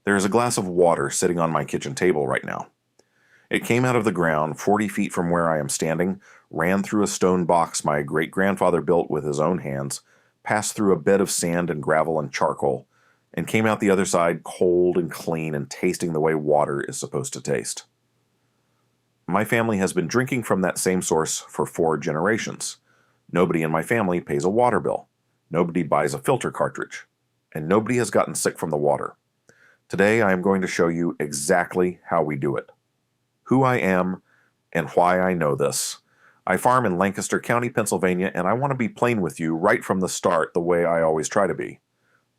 There is a glass of water sitting on my kitchen table right now. It came out of the ground 40 feet from where I am standing, ran through a stone box my great-grandfather built with his own hands, passed through a bed of sand and gravel and charcoal, and came out the other side cold and clean and tasting the way water is supposed to taste. My family has been drinking from that same source for 4 generations. Nobody in my family pays a water bill. Nobody buys a filter cartridge. And nobody has gotten sick from the water. Today I am going to show you exactly how we do it, who I am, and why I know this. I farm in Lancaster County, Pennsylvania, and I want to be plain with you right from the start the way I always try to be.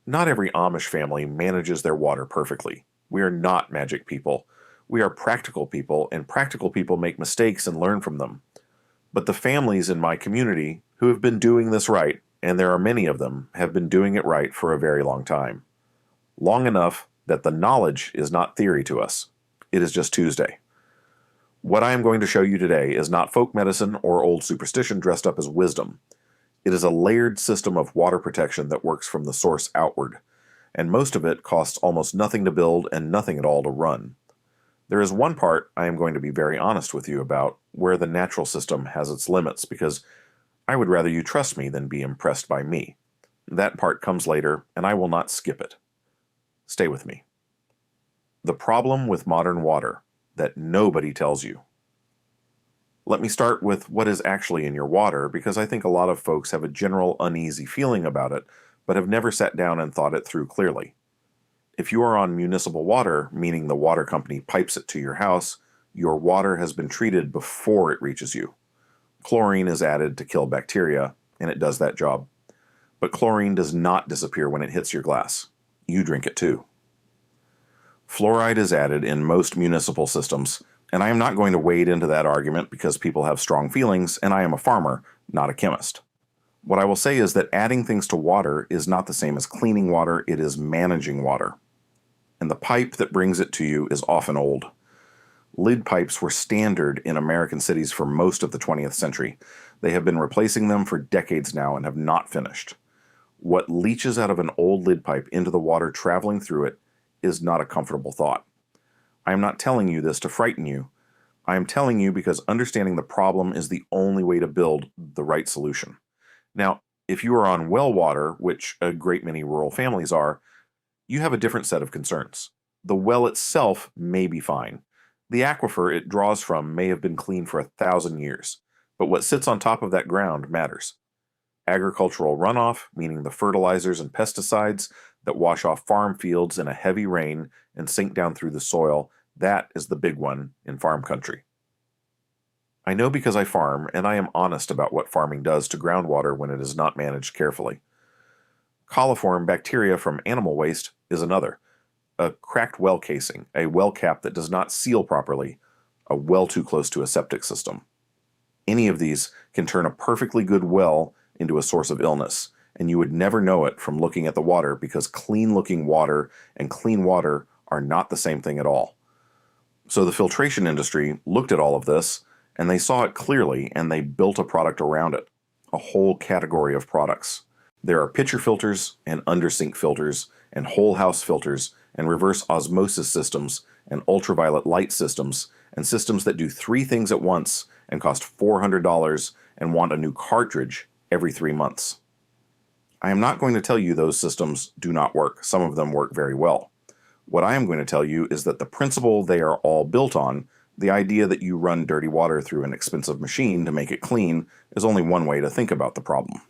Not every Amish family manages their water perfectly. We are not magic people. We are practical people, and practical people make mistakes and learn from them. But the families in my community who have been doing this right, and there are many of them, have been doing it right for a very long time. Long enough that the knowledge is not theory to us. It is just Tuesday. What I am going to show you today is not folk medicine or old superstition dressed up as wisdom. It is a layered system of water protection that works from the source outward, and most of it costs almost nothing to build and nothing at all to run. There is one part I am going to be very honest with you about where the natural system has its limits, because I would rather you trust me than be impressed by me. That part comes later, and I will not skip it. Stay with me. The problem with modern water that nobody tells you. Let me start with what is actually in your water, because I think a lot of folks have a general uneasy feeling about it, but have never sat down and thought it through clearly. If you are on municipal water, meaning the water company pipes it to your house, your water has been treated before it reaches you. Chlorine is added to kill bacteria, and it does that job. But chlorine does not disappear when it hits your glass. You drink it too. Fluoride is added in most municipal systems, and I am not going to wade into that argument because people have strong feelings, and I am a farmer, not a chemist. What I will say is that adding things to water is not the same as cleaning water, it is managing water. And the pipe that brings it to you is often old. Lid pipes were standard in American cities for most of the 20th century. They have been replacing them for decades now and have not finished. What leaches out of an old lid pipe into the water traveling through it is not a comfortable thought. I am not telling you this to frighten you. I am telling you because understanding the problem is the only way to build the right solution. Now, if you are on well water, which a great many rural families are, you have a different set of concerns. The well itself may be fine. The aquifer it draws from may have been clean for 1,000 years, but what sits on top of that ground matters. Agricultural runoff, meaning the fertilizers and pesticides that wash off farm fields in a heavy rain and sink down through the soil, that is the big one in farm country. I know because I farm, and I am honest about what farming does to groundwater when it is not managed carefully. Coliform bacteria from animal waste is another. A cracked well casing, a well cap that does not seal properly, a well too close to a septic system. Any of these can turn a perfectly good well into a source of illness, and you would never know it from looking at the water because clean-looking water and clean water are not the same thing at all. So the filtration industry looked at all of this, and they saw it clearly, and they built a product around it, a whole category of products. There are pitcher filters and undersink filters and whole house filters and reverse osmosis systems and ultraviolet light systems and systems that do 3 things at once and cost $400 and want a new cartridge every 3 months. I am not going to tell you those systems do not work. Some of them work very well. What I am going to tell you is that the principle they are all built on, the idea that you run dirty water through an expensive machine to make it clean, is only one way to think about the problem.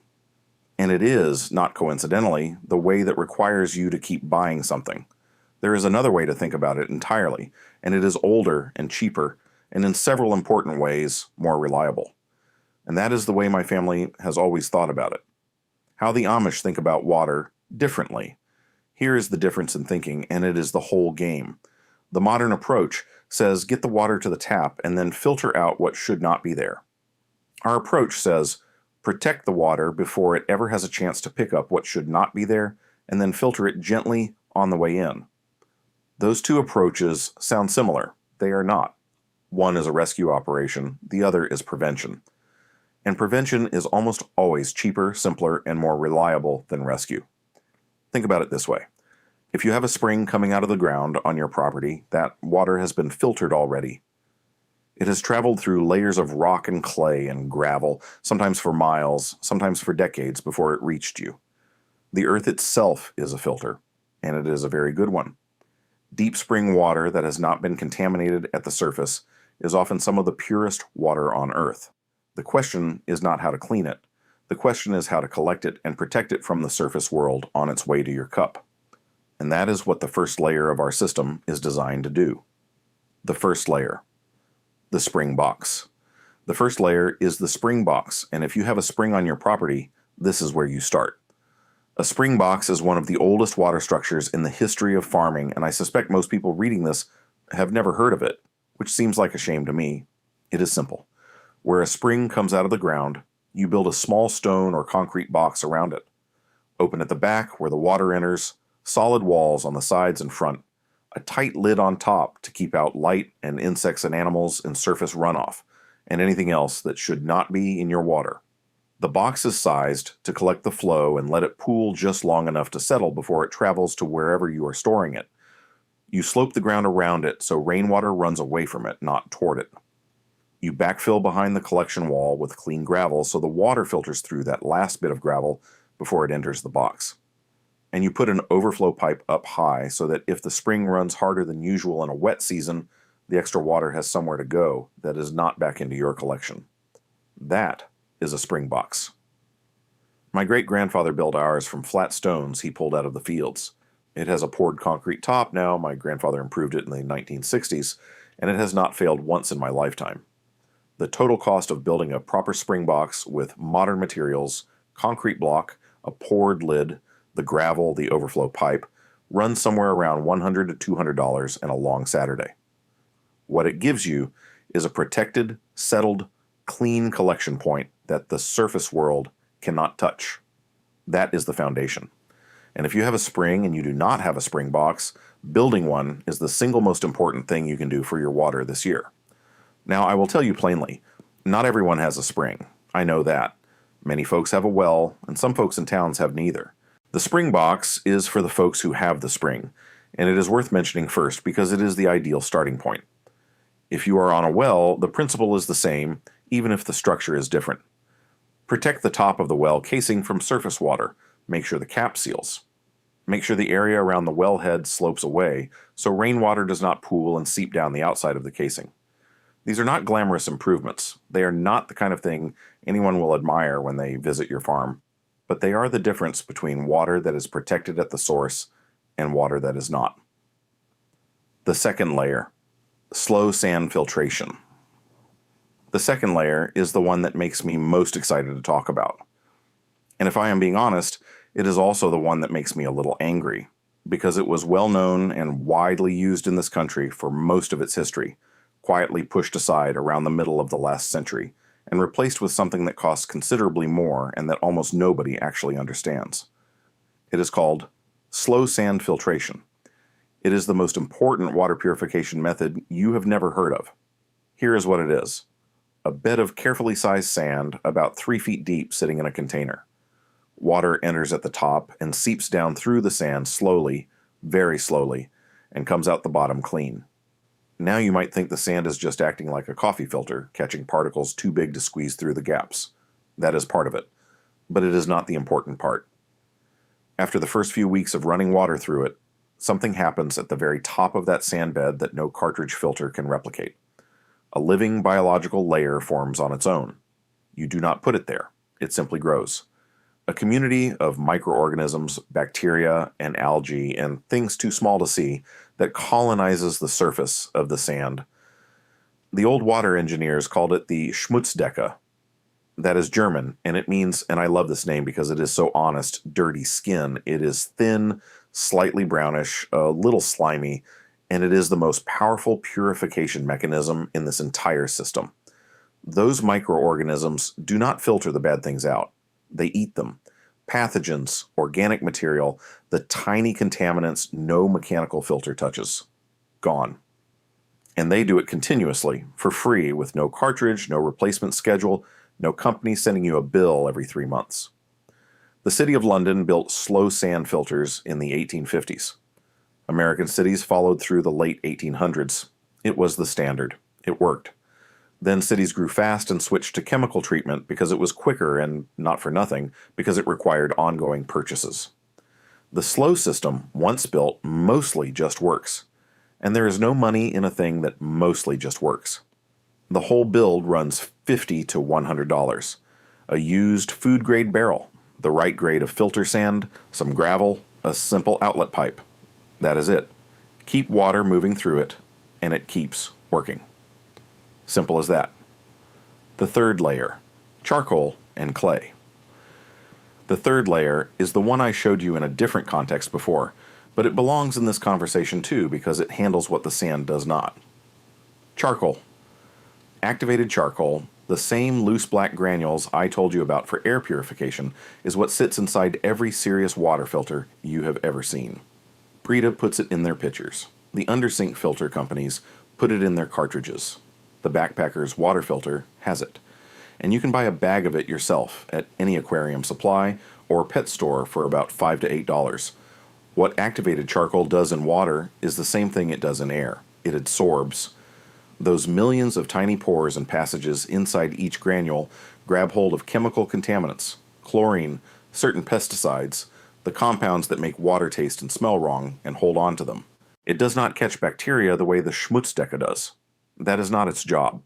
And it is, not coincidentally, the way that requires you to keep buying something. There is another way to think about it entirely, and it is older and cheaper, and in several important ways, more reliable. And that is the way my family has always thought about it. How the Amish think about water differently. Here is the difference in thinking, and it is the whole game. The modern approach says get the water to the tap and then filter out what should not be there. Our approach says protect the water before it ever has a chance to pick up what should not be there, and then filter it gently on the way in. Those two approaches sound similar. They are not. One is a rescue operation, the other is prevention. And prevention is almost always cheaper, simpler, and more reliable than rescue. Think about it this way. If you have a spring coming out of the ground on your property, that water has been filtered already. It has traveled through layers of rock and clay and gravel, sometimes for miles, sometimes for decades before it reached you. The earth itself is a filter, and it is a very good one. Deep spring water that has not been contaminated at the surface is often some of the purest water on earth. The question is not how to clean it. The question is how to collect it and protect it from the surface world on its way to your cup. And that is what the first layer of our system is designed to do. The first layer. The spring box. The first layer is the spring box, and if you have a spring on your property, this is where you start. A spring box is one of the oldest water structures in the history of farming, and I suspect most people reading this have never heard of it, which seems like a shame to me. It is simple. Where a spring comes out of the ground, you build a small stone or concrete box around it. Open at the back where the water enters, solid walls on the sides and front, a tight lid on top to keep out light and insects and animals and surface runoff, and anything else that should not be in your water. The box is sized to collect the flow and let it pool just long enough to settle before it travels to wherever you are storing it. You slope the ground around it so rainwater runs away from it, not toward it. You backfill behind the collection wall with clean gravel so the water filters through that last bit of gravel before it enters the box. And you put an overflow pipe up high so that if the spring runs harder than usual in a wet season, the extra water has somewhere to go that is not back into your collection. That is a spring box. My great-grandfather built ours from flat stones he pulled out of the fields. It has a poured concrete top now. My grandfather improved it in the 1960s, and it has not failed once in my lifetime. The total cost of building a proper spring box with modern materials, concrete block, a poured lid, the gravel, the overflow pipe, runs somewhere around $100 to $200 and a long Saturday. What it gives you is a protected, settled, clean collection point that the surface world cannot touch. That is the foundation. And if you have a spring and you do not have a spring box, building one is the single most important thing you can do for your water this year. Now, I will tell you plainly, not everyone has a spring. I know that. Many folks have a well, and some folks in towns have neither. The spring box is for the folks who have the spring, and it is worth mentioning first because it is the ideal starting point. If you are on a well, the principle is the same, even if the structure is different. Protect the top of the well casing from surface water. Make sure the cap seals. Make sure the area around the wellhead slopes away so rainwater does not pool and seep down the outside of the casing. These are not glamorous improvements. They are not the kind of thing anyone will admire when they visit your farm, but they are the difference between water that is protected at the source and water that is not. The second layer, slow sand filtration. The second layer is the one that makes me most excited to talk about. And if I am being honest, it is also the one that makes me a little angry, because it was well known and widely used in this country for most of its history, quietly pushed aside around the middle of the last century, and replaced with something that costs considerably more and that almost nobody actually understands. It is called slow sand filtration. It is the most important water purification method you have never heard of. Here is what it is. A bed of carefully sized sand about 3 feet deep sitting in a container. Water enters at the top and seeps down through the sand slowly, very slowly, and comes out the bottom clean. Now you might think the sand is just acting like a coffee filter, catching particles too big to squeeze through the gaps. That is part of it, but it is not the important part. After the first few weeks of running water through it, something happens at the very top of that sand bed that no cartridge filter can replicate. A living biological layer forms on its own. You do not put it there. It simply grows. A community of microorganisms, bacteria, and algae, and things too small to see that colonizes the surface of the sand. The old water engineers called it the Schmutzdecke. That is German, and it means, and I love this name because it is so honest, dirty skin. It is thin, slightly brownish, a little slimy, and it is the most powerful purification mechanism in this entire system. Those microorganisms do not filter the bad things out. They eat them. Pathogens, organic material, the tiny contaminants no mechanical filter touches. Gone. And they do it continuously, for free, with no cartridge, no replacement schedule, no company sending you a bill every 3 months. The City of London built slow sand filters in the 1850s. American cities followed through the late 1800s. It was the standard. It worked. Then cities grew fast and switched to chemical treatment because it was quicker and, not for nothing, because it required ongoing purchases. The slow system, once built, mostly just works. And there is no money in a thing that mostly just works. The whole build runs $50 to $100. A used food-grade barrel, the right grade of filter sand, some gravel, a simple outlet pipe. That is it. Keep water moving through it, and it keeps working. Simple as that. The third layer, charcoal and clay. The third layer is the one I showed you in a different context before, but it belongs in this conversation too because it handles what the sand does not. Charcoal. Activated charcoal, the same loose black granules I told you about for air purification, is what sits inside every serious water filter you have ever seen. Brita puts it in their pitchers. The undersink filter companies put it in their cartridges. The Backpacker's water filter has it. And you can buy a bag of it yourself at any aquarium supply or pet store for about $5 to $8. What activated charcoal does in water is the same thing it does in air. It absorbs. Those millions of tiny pores and passages inside each granule grab hold of chemical contaminants, chlorine, certain pesticides, the compounds that make water taste and smell wrong, and hold on to them. It does not catch bacteria the way the Schmutzdecke does. That is not its job.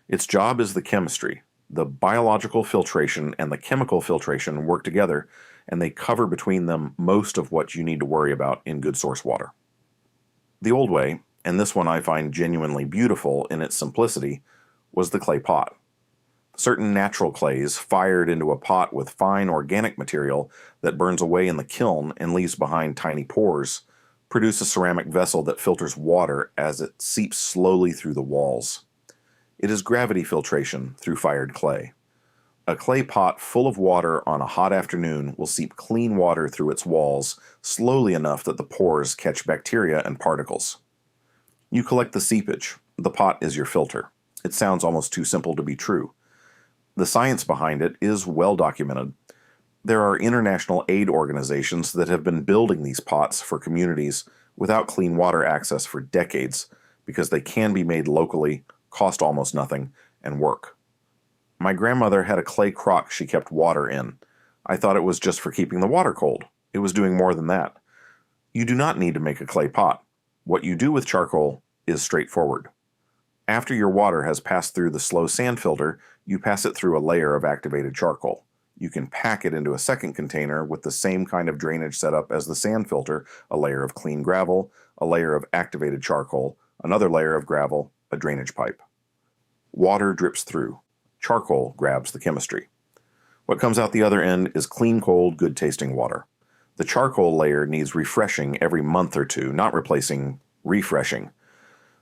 Its job is the chemistry. The biological filtration and the chemical filtration work together, and they cover between them most of what you need to worry about in good source water. The old way, and this one I find genuinely beautiful in its simplicity, was the clay pot. Certain natural clays fired into a pot with fine organic material that burns away in the kiln and leaves behind tiny pores produce a ceramic vessel that filters water as it seeps slowly through the walls. It is gravity filtration through fired clay. A clay pot full of water on a hot afternoon will seep clean water through its walls slowly enough that the pores catch bacteria and particles. You collect the seepage. The pot is your filter. It sounds almost too simple to be true. The science behind it is well documented. There are international aid organizations that have been building these pots for communities without clean water access for decades because they can be made locally, cost almost nothing, and work. My grandmother had a clay crock she kept water in. I thought it was just for keeping the water cold. It was doing more than that. You do not need to make a clay pot. What you do with charcoal is straightforward. After your water has passed through the slow sand filter, you pass it through a layer of activated charcoal. You can pack it into a second container with the same kind of drainage setup as the sand filter, a layer of clean gravel, a layer of activated charcoal, another layer of gravel, a drainage pipe. Water drips through. Charcoal grabs the chemistry. What comes out the other end is clean, cold, good-tasting water. The charcoal layer needs refreshing every month or two, not replacing, refreshing.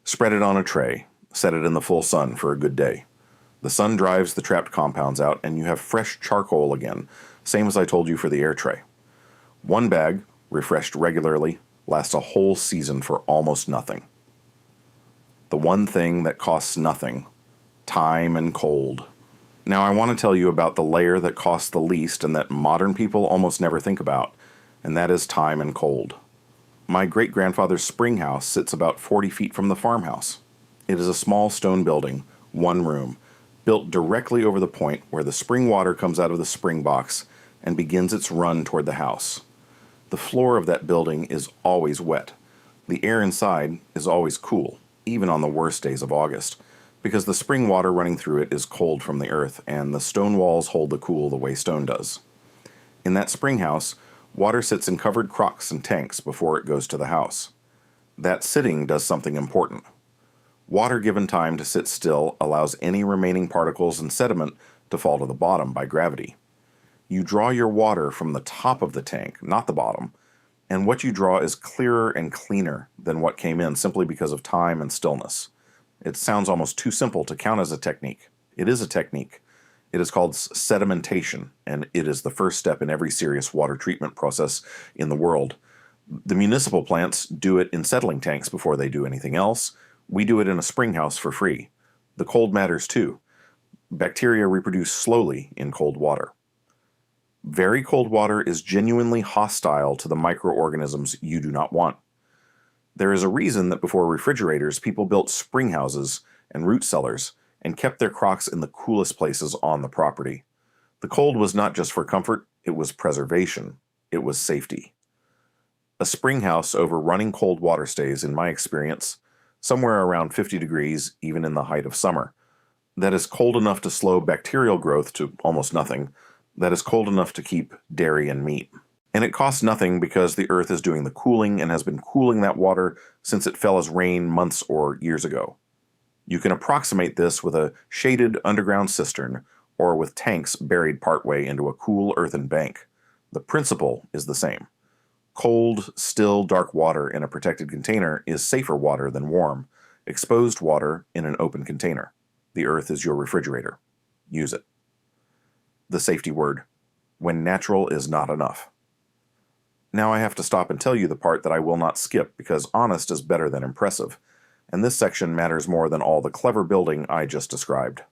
Spread it on a tray. Set it in the full sun for a good day. The sun drives the trapped compounds out, and you have fresh charcoal again, same as I told you for the air tray. One bag, refreshed regularly, lasts a whole season for almost nothing. The one thing that costs nothing: time and cold. Now I want to tell you about the layer that costs the least and that modern people almost never think about, and that is time and cold. My great-grandfather's spring house sits about 40 feet from the farmhouse. It is a small stone building, one room, built directly over the point where the spring water comes out of the spring box and begins its run toward the house. The floor of that building is always wet. The air inside is always cool, even on the worst days of August, because the spring water running through it is cold from the earth, and the stone walls hold the cool the way stone does. In that spring house, water sits in covered crocks and tanks before it goes to the house. That sitting does something important. Water given time to sit still allows any remaining particles and sediment to fall to the bottom by gravity. You draw your water from the top of the tank, not the bottom, and what you draw is clearer and cleaner than what came in simply because of time and stillness. It sounds almost too simple to count as a technique. It is a technique. It is called sedimentation, and it is the first step in every serious water treatment process in the world. The municipal plants do it in settling tanks before they do anything else. We do it in a spring house for free. The cold matters too. Bacteria reproduce slowly in cold water. Very cold water is genuinely hostile to the microorganisms you do not want. There is a reason that before refrigerators, people built spring houses and root cellars and kept their crocks in the coolest places on the property. The cold was not just for comfort, it was preservation. It was safety. A spring house over running cold water stays, in my experience, somewhere around 50 degrees, even in the height of summer. That is cold enough to slow bacterial growth to almost nothing. That is cold enough to keep dairy and meat. And it costs nothing because the earth is doing the cooling and has been cooling that water since it fell as rain months or years ago. You can approximate this with a shaded underground cistern or with tanks buried partway into a cool earthen bank. The principle is the same. Cold, still, dark water in a protected container is safer water than warm, exposed water in an open container. The earth is your refrigerator. Use it. The safety word: when natural is not enough. Now I have to stop and tell you the part that I will not skip because honest is better than impressive, and this section matters more than all the clever building I just described.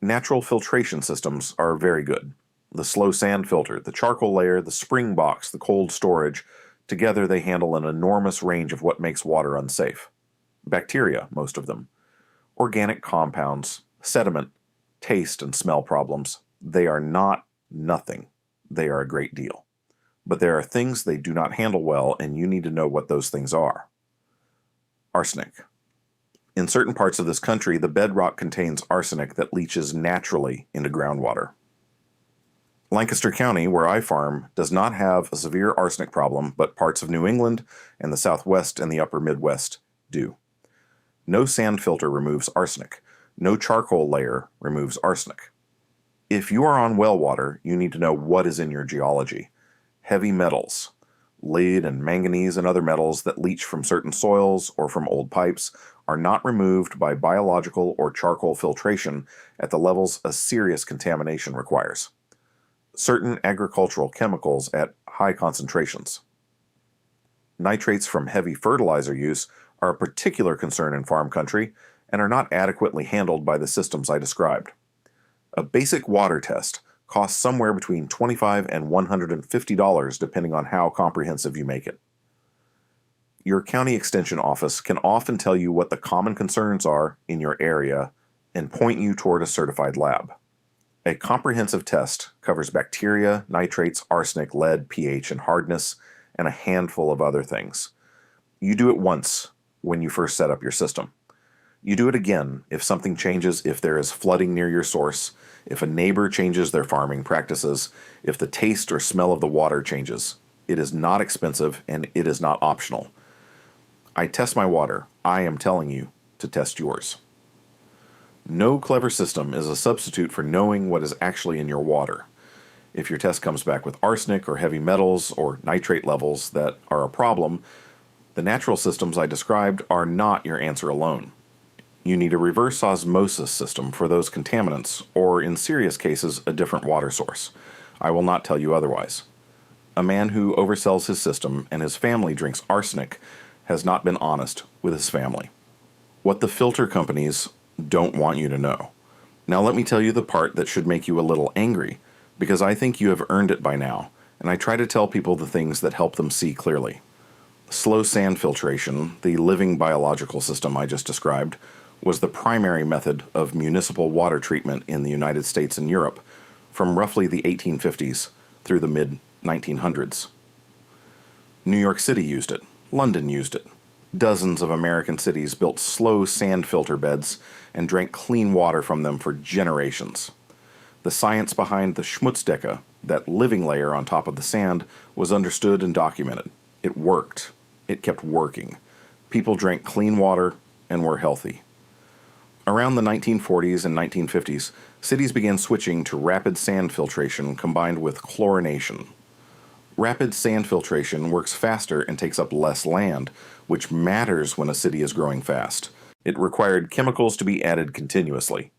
Natural filtration systems are very good. The slow sand filter, the charcoal layer, the spring box, the cold storage, together they handle an enormous range of what makes water unsafe. Bacteria, most of them. Organic compounds, sediment, taste and smell problems. They are not nothing. They are a great deal. But there are things they do not handle well, and you need to know what those things are. Arsenic. In certain parts of this country, the bedrock contains arsenic that leaches naturally into groundwater. Lancaster County, where I farm, does not have a severe arsenic problem, but parts of New England and the Southwest and the upper Midwest do. No sand filter removes arsenic. No charcoal layer removes arsenic. If you are on well water, you need to know what is in your geology. Heavy metals, lead and manganese and other metals that leach from certain soils or from old pipes are not removed by biological or charcoal filtration at the levels a serious contamination requires. Certain agricultural chemicals at high concentrations. Nitrates from heavy fertilizer use are a particular concern in farm country and are not adequately handled by the systems I described. A basic water test costs somewhere between $25 and $150 depending on how comprehensive you make it. Your county extension office can often tell you what the common concerns are in your area and point you toward a certified lab. A comprehensive test covers bacteria, nitrates, arsenic, lead, pH, and hardness, and a handful of other things. You do it once when you first set up your system. You do it again if something changes, if there is flooding near your source, if a neighbor changes their farming practices, if the taste or smell of the water changes. It is not expensive and it is not optional. I test my water. I am telling you to test yours. No clever system is a substitute for knowing what is actually in your water. If your test comes back with arsenic or heavy metals or nitrate levels that are a problem, the natural systems I described are not your answer alone. You need a reverse osmosis system for those contaminants, or in serious cases, a different water source. I will not tell you otherwise. A man who oversells his system and his family drinks arsenic has not been honest with his family. What the filter companies don't want you to know. Now let me tell you the part that should make you a little angry, because I think you have earned it by now, and I try to tell people the things that help them see clearly. Slow sand filtration, the living biological system I just described, was the primary method of municipal water treatment in the United States and Europe from roughly the 1850s through the mid-1900s. New York City used it. London used it. Dozens of American cities built slow sand filter beds and drank clean water from them for generations. The science behind the Schmutzdecke, that living layer on top of the sand, was understood and documented. It worked. It kept working. People drank clean water and were healthy. Around the 1940s and 1950s, cities began switching to rapid sand filtration combined with chlorination. Rapid sand filtration works faster and takes up less land, which matters when a city is growing fast. It required chemicals to be added continuously.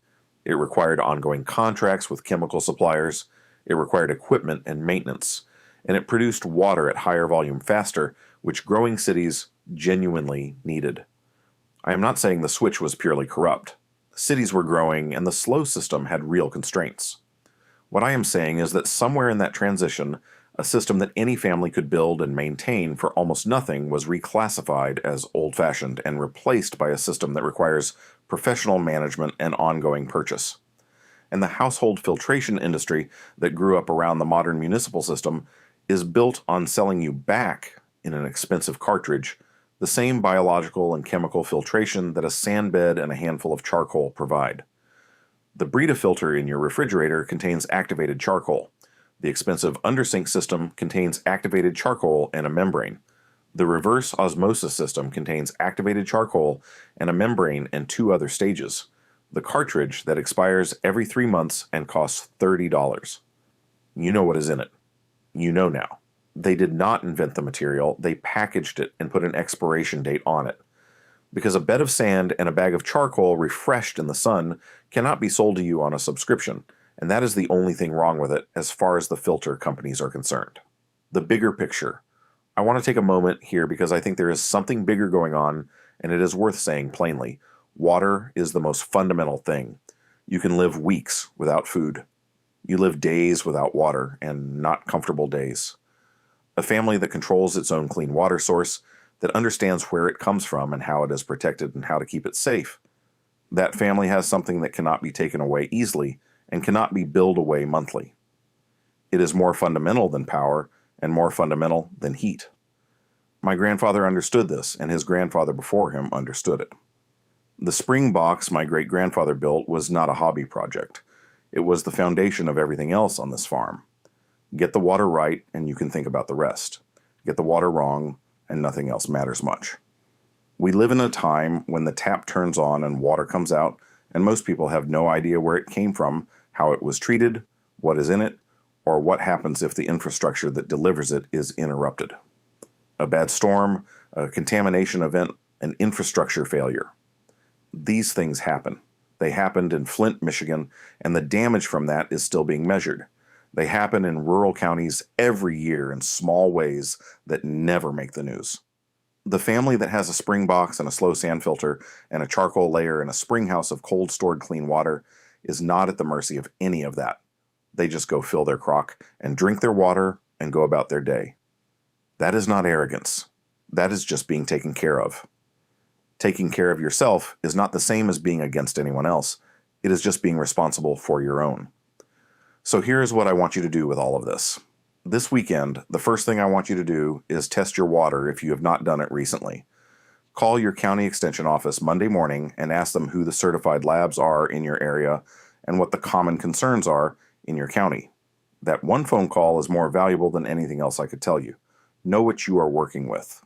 It required ongoing contracts with chemical suppliers. It required equipment and maintenance. And it produced water at higher volume faster, which growing cities genuinely needed. I am not saying the switch was purely corrupt. Cities were growing and the slow system had real constraints. What I am saying is that somewhere in that transition, A system that any family could build and maintain for almost nothing was reclassified as old-fashioned and replaced by a system that requires professional management and ongoing purchase. And the household filtration industry that grew up around the modern municipal system is built on selling you back, in an expensive cartridge, the same biological and chemical filtration that a sand bed and a handful of charcoal provide. The Brita filter in your refrigerator contains activated charcoal. The expensive undersink system contains activated charcoal and a membrane. The reverse osmosis system contains activated charcoal and a membrane and 2 other stages. The cartridge that expires every 3 months and costs $30. You know what is in it. You know now. They did not invent the material, they packaged it and put an expiration date on it. Because a bed of sand and a bag of charcoal refreshed in the sun cannot be sold to you on a subscription, and that is the only thing wrong with it as far as the filter companies are concerned. The bigger picture. I want to take a moment here because I think there is something bigger going on, and it is worth saying plainly. Water is the most fundamental thing. You can live weeks without food. You live days without water, and not comfortable days. A family that controls its own clean water source, that understands where it comes from and how it is protected and how to keep it safe. That family has something that cannot be taken away easily and cannot be billed away monthly. It is more fundamental than power and more fundamental than heat. My grandfather understood this, and his grandfather before him understood it. The spring box my great-grandfather built was not a hobby project. It was the foundation of everything else on this farm. Get the water right, and you can think about the rest. Get the water wrong, and nothing else matters much. We live in a time when the tap turns on and water comes out, and most people have no idea where it came from, how it was treated, what is in it, or what happens if the infrastructure that delivers it is interrupted. A bad storm, a contamination event, an infrastructure failure. These things happen. They happened in Flint, Michigan, and the damage from that is still being measured. They happen in rural counties every year in small ways that never make the news. The family that has a spring box and a slow sand filter and a charcoal layer and a spring house of cold stored clean water is not at the mercy of any of that. They just go fill their crock and drink their water and go about their day. That is not arrogance. That is just being taken care of. Taking care of yourself is not the same as being against anyone else. It is just being responsible for your own. So here's what I want you to do with all of this. This weekend, the first thing I want you to do is test your water if you have not done it recently. Call your county extension office Monday morning and ask them who the certified labs are in your area and what the common concerns are in your county. That one phone call is more valuable than anything else I could tell you. Know what you are working with.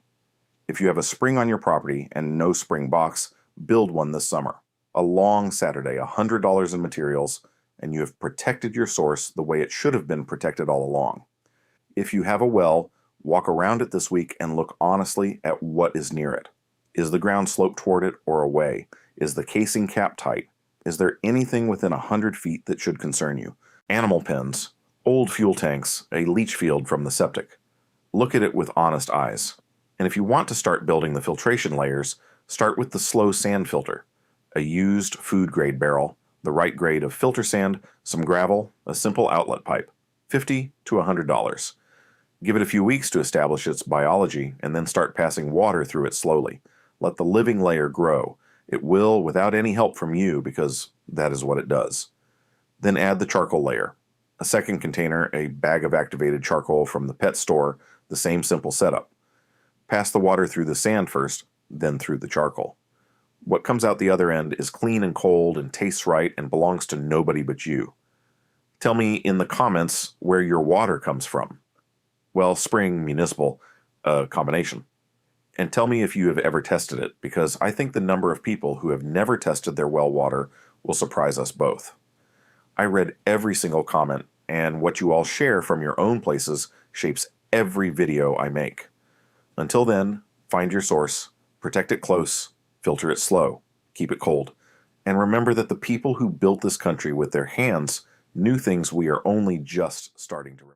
If you have a spring on your property and no spring box, build one this summer. A long Saturday, $100 in materials, and you have protected your source the way it should have been protected all along. If you have a well, walk around it this week and look honestly at what is near it. Is the ground sloped toward it or away? Is the casing cap tight? Is there anything within 100 feet that should concern you? Animal pens, old fuel tanks, a leach field from the septic. Look at it with honest eyes. And if you want to start building the filtration layers, start with the slow sand filter, a used food-grade barrel, the right grade of filter sand, some gravel, a simple outlet pipe, $50 to $100. Give it a few weeks to establish its biology and then start passing water through it slowly. Let the living layer grow. It will without any help from you because that is what it does. Then add the charcoal layer. A second container, a bag of activated charcoal from the pet store, the same simple setup. Pass the water through the sand first, then through the charcoal. What comes out the other end is clean and cold and tastes right and belongs to nobody but you. Tell me in the comments where your water comes from. Well, spring, municipal, combination. And tell me if you have ever tested it, because I think the number of people who have never tested their well water will surprise us both. I read every single comment, and what you all share from your own places shapes every video I make. Until then, find your source, protect it close, filter it slow, keep it cold, and remember that the people who built this country with their hands knew things we are only just starting to remember.